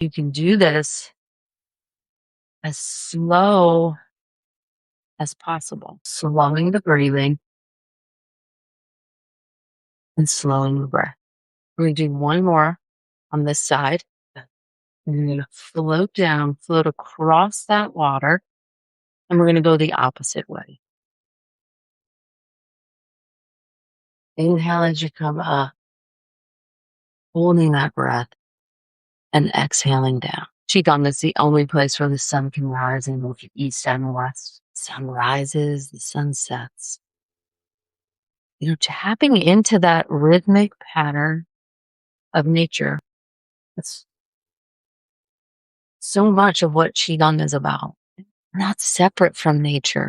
You can do this as slow as possible, slowing the breathing and slowing the breath. We're going to do one more on this side. And you're going to float down, float across that water, and we're going to go the opposite way. Inhale as you come up, holding that breath, and exhaling down. Qigong is the only place where the sun can rise and move east and west. Sun rises, the sun sets. Tapping into that rhythmic pattern of nature. That's so much of what Qigong is about. We're not separate from nature.